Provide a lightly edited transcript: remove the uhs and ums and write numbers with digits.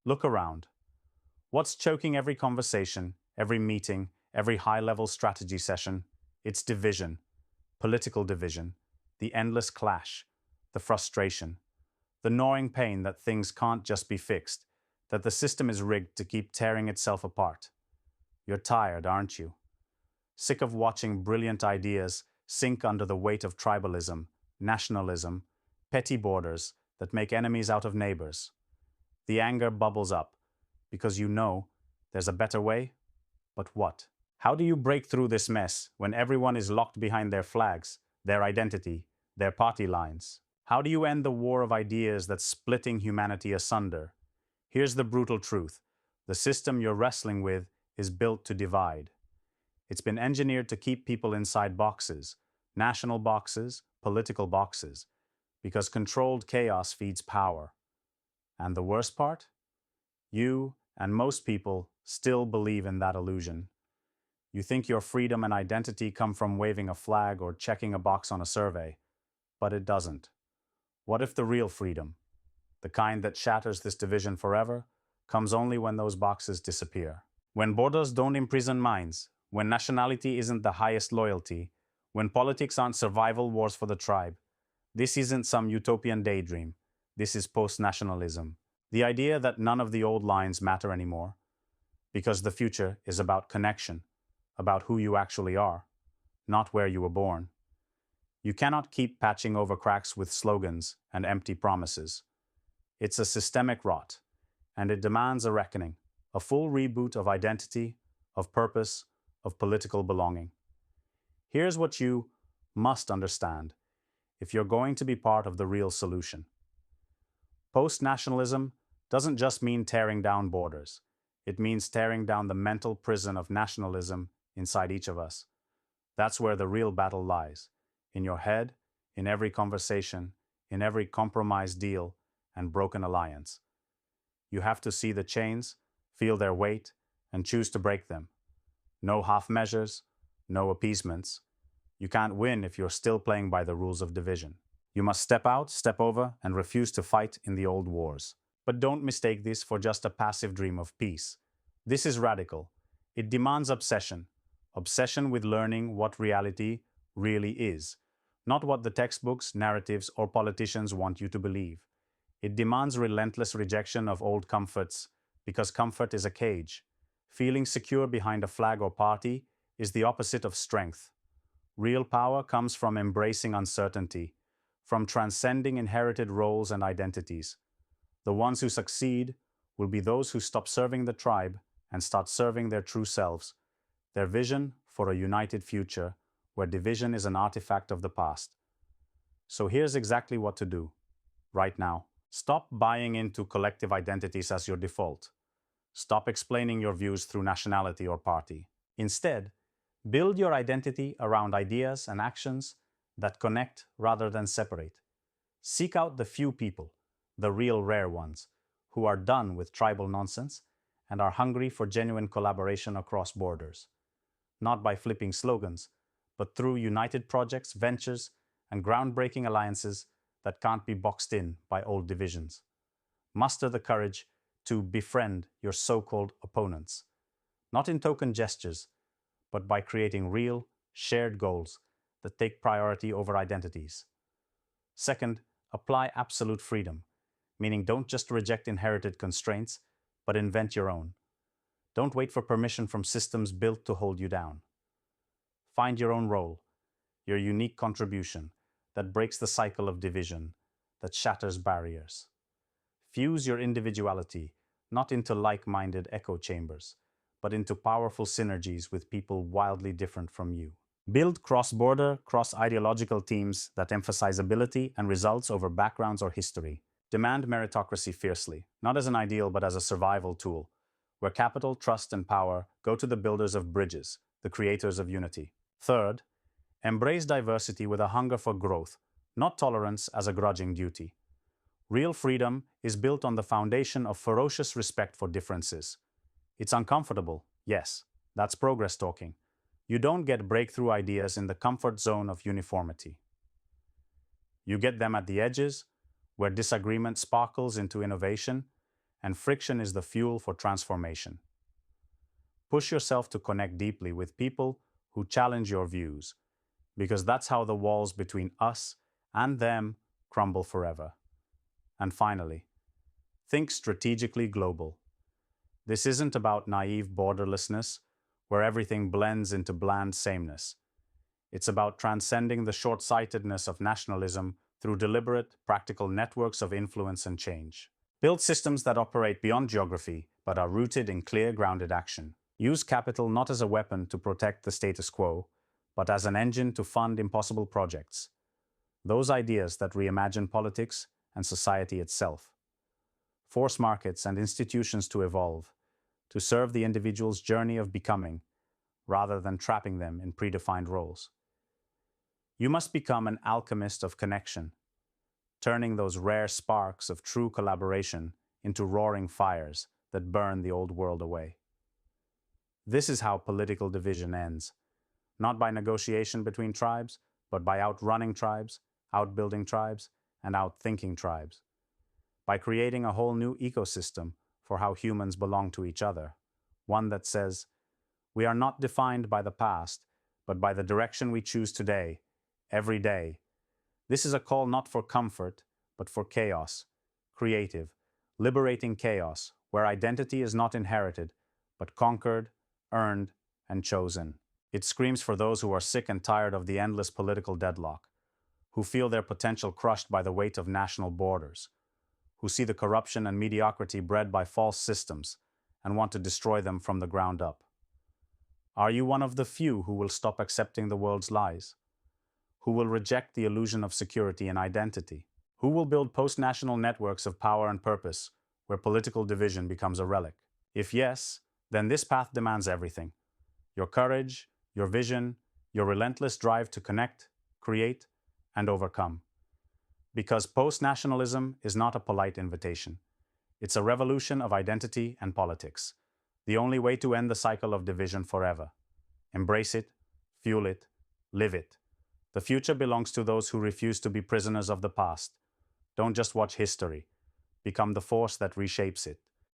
Look around. What's choking every conversation, every meeting, every high-level strategy session? It's division, political division, the endless clash, the frustration, the gnawing pain that things can't just be fixed, that the system is rigged to keep tearing itself apart. You're tired, aren't you? Sick of watching brilliant ideas sink under the weight of tribalism, nationalism, petty borders that make enemies out of neighbors. The anger bubbles up because you know there's a better way, but what? How do you break through this mess when everyone is locked behind their flags, their identity, their party lines? How do you end the war of ideas that's splitting humanity asunder? Here's the brutal truth. The system you're wrestling with is built to divide. It's been engineered to keep people inside boxes, national boxes, political boxes, because controlled chaos feeds power. And the worst part? You and most people still believe in that illusion. You think your freedom and identity come from waving a flag or checking a box on a survey, but it doesn't. What if the real freedom, the kind that shatters this division forever, comes only when those boxes disappear? When borders don't imprison minds, when nationality isn't the highest loyalty, when politics aren't survival wars for the tribe. This isn't some utopian daydream. This is post-nationalism. The idea that none of the old lines matter anymore, because the future is about connection, about who you actually are, not where you were born. You cannot keep patching over cracks with slogans and empty promises. It's a systemic rot, and it demands a reckoning, a full reboot of identity, of purpose, of political belonging. Here's what you must understand if you're going to be part of the real solution. Post-nationalism doesn't just mean tearing down borders. It means tearing down the mental prison of nationalism inside each of us. That's where the real battle lies. In your head, in every conversation, in every compromised deal and broken alliance. You have to see the chains, feel their weight, and choose to break them. No half measures, no appeasements. You can't win if you're still playing by the rules of division. You must step out, step over, and refuse to fight in the old wars. But don't mistake this for just a passive dream of peace. This is radical. It demands obsession. Obsession with learning what reality really is, not what the textbooks, narratives, or politicians want you to believe. It demands relentless rejection of old comforts, because comfort is a cage. Feeling secure behind a flag or party is the opposite of strength. Real power comes from embracing uncertainty, from transcending inherited roles and identities. The ones who succeed will be those who stop serving the tribe and start serving their true selves, their vision for a united future where division is an artifact of the past. So here's exactly what to do right now. Stop buying into collective identities as your default. Stop explaining your views through nationality or party. Instead, build your identity around ideas and actions that connect rather than separate. Seek out the few people, the real rare ones, who are done with tribal nonsense and are hungry for genuine collaboration across borders. Not by flipping slogans, but through united projects, ventures, and groundbreaking alliances that can't be boxed in by old divisions. Muster the courage to befriend your so-called opponents, not in token gestures, but by creating real, shared goals that take priority over identities. Second, apply absolute freedom, meaning don't just reject inherited constraints, but invent your own. Don't wait for permission from systems built to hold you down. Find your own role, your unique contribution that breaks the cycle of division, that shatters barriers. Fuse your individuality not into like-minded echo chambers, but into powerful synergies with people wildly different from you. Build cross-border, cross-ideological teams that emphasize ability and results over backgrounds or history. Demand meritocracy fiercely, not as an ideal but as a survival tool, where capital, trust, and power go to the builders of bridges, the creators of unity. Third, embrace diversity with a hunger for growth, not tolerance as a grudging duty. Real freedom is built on the foundation of ferocious respect for differences. It's uncomfortable, yes, that's progress talking. You don't get breakthrough ideas in the comfort zone of uniformity. You get them at the edges, where disagreement sparkles into innovation, and friction is the fuel for transformation. Push yourself to connect deeply with people who challenge your views, because that's how the walls between us and them crumble forever. And finally, think strategically global. This isn't about naive borderlessness, where everything blends into bland sameness. It's about transcending the short-sightedness of nationalism through deliberate, practical networks of influence and change. Build systems that operate beyond geography, but are rooted in clear, grounded action. Use capital not as a weapon to protect the status quo, but as an engine to fund impossible projects. Those ideas that reimagine politics and society itself. Force markets and institutions to evolve, to serve the individual's journey of becoming, rather than trapping them in predefined roles. You must become an alchemist of connection, turning those rare sparks of true collaboration into roaring fires that burn the old world away. This is how political division ends, not by negotiation between tribes, but by outrunning tribes, outbuilding tribes, and outthinking tribes. By creating a whole new ecosystem for how humans belong to each other, one that says, we are not defined by the past, but by the direction we choose today, every day. This is a call not for comfort, but for chaos, creative, liberating chaos, where identity is not inherited, but conquered, earned, and chosen. It screams for those who are sick and tired of the endless political deadlock, who feel their potential crushed by the weight of national borders, who see the corruption and mediocrity bred by false systems and want to destroy them from the ground up. Are you one of the few who will stop accepting the world's lies? Who will reject the illusion of security and identity? Who will build post-national networks of power and purpose where political division becomes a relic? If yes, then this path demands everything. Your courage, your vision, your relentless drive to connect, create, and overcome. Because post-nationalism is not a polite invitation. It's a revolution of identity and politics, the only way to end the cycle of division forever. Embrace it, fuel it, live it. The future belongs to those who refuse to be prisoners of the past. Don't just watch history. Become the force that reshapes it.